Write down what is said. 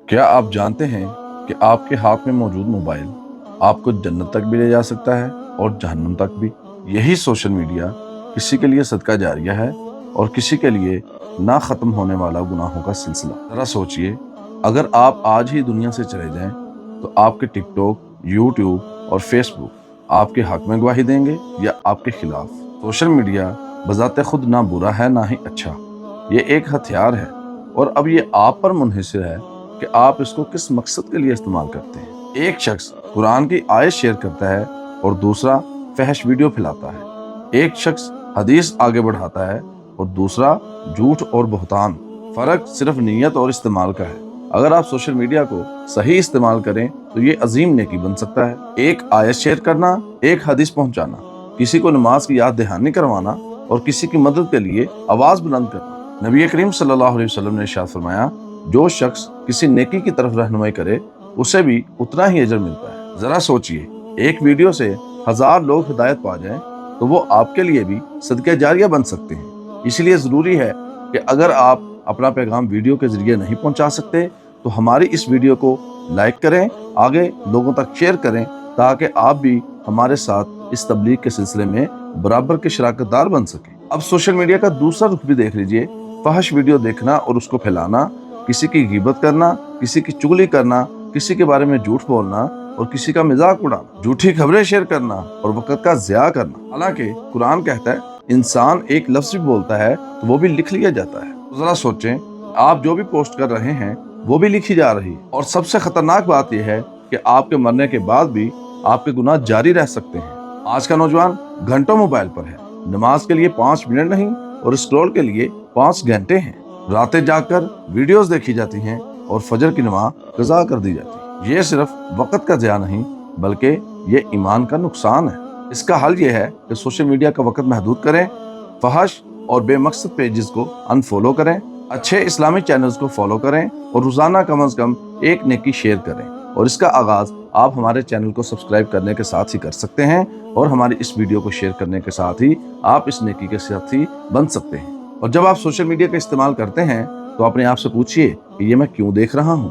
क्या आप जानते हैं कि आपके हाथ में मौजूद मोबाइल आपको जन्नत तक भी ले जा सकता है और जहन्नम तक भी। यही सोशल मीडिया किसी के लिए सदका जारिया है और किसी के लिए ना ख़त्म होने वाला गुनाहों का सिलसिला। ज़रा सोचिए, अगर आप आज ही दुनिया से चले जाएं तो आपके टिकटॉक, यूट्यूब और फेसबुक आपके हक में गवाही देंगे या आपके खिलाफ। सोशल मीडिया बज़ाते खुद ना बुरा है ना ही अच्छा, ये एक हथियार है और अब ये आप पर मुनहसर है कि आप इसको किस मकसद के लिए इस्तेमाल करते हैं। एक शख्स कुरान की आयत शेयर करता है और दूसरा फहश वीडियो फैलाता है। एक शख्स हदीस आगे बढ़ाता है और दूसरा झूठ और बहतान। फर्क सिर्फ नीयत और इस्तेमाल का है। अगर आप सोशल मीडिया को सही इस्तेमाल करें तो ये अजीम नेकी बन सकता है। एक आयत शेयर करना, एक हदीस पहुंचाना, किसी को नमाज की याद दहानी करवाना और किसी की मदद के लिए आवाज बुलंद करना। नबी करीम सल्लल्लाहु अलैहि वसल्लम ने इरशाद फरमाया, जो शख्स किसी नेकी की तरफ रहनुमाई करे उसे भी उतना ही अजर मिलता है। जरा सोचिए, एक वीडियो से 1000 लोग हिदायत पा जाएं तो वो आपके लिए भी सदका जारिया बन सकते हैं। इसलिए जरूरी है कि अगर आप अपना पैगाम वीडियो के जरिए नहीं पहुंचा सकते तो हमारी इस वीडियो को लाइक करें, आगे लोगों तक शेयर करें, ताकि आप भी हमारे साथ इस तबलीग के सिलसिले में बराबर के शराकतदार बन सकें। अब सोशल मीडिया का दूसरा रुख भी देख लीजिए। फहश वीडियो देखना और उसको फैलाना, किसी की गिबत करना, किसी की चुगली करना, किसी के बारे में झूठ बोलना और किसी का मजाक उड़ाना, झूठी खबरें शेयर करना और वक्त का ज़िया करना। हालांकि कुरान कहता है इंसान एक लफ्ज भी बोलता है तो वो भी लिख लिया जाता है। तो जरा सोचें, आप जो भी पोस्ट कर रहे हैं वो भी लिखी जा रही है। और सबसे खतरनाक बात यह है कि आपके मरने के बाद भी आपके गुनाह जारी रह सकते हैं। आज का नौजवान घंटों मोबाइल पर है। नमाज के लिए 5 मिनट नहीं और स्क्रॉल के लिए 5 घंटे हैं। रातें जागकर वीडियोस देखी जाती हैं और फजर की नमाज कज़ा कर दी जाती है। ये सिर्फ वक्त का ज़िया नहीं बल्कि ये ईमान का नुकसान है। इसका हल ये है कि सोशल मीडिया का वक्त महदूद करें, फहश और बेमकसद पेजेस को अनफॉलो करें, अच्छे इस्लामी चैनल्स को फॉलो करें और रोजाना कम अज कम एक नेकी शेयर करें। और इसका आगाज आप हमारे चैनल को सब्सक्राइब करने के साथ ही कर सकते हैं और हमारी इस वीडियो को शेयर करने के साथ ही आप इस नेकी के साथी बन सकते हैं। और जब आप सोशल मीडिया का इस्तेमाल करते हैं तो अपने आप से पूछिए कि ये मैं क्यों देख रहा हूँ।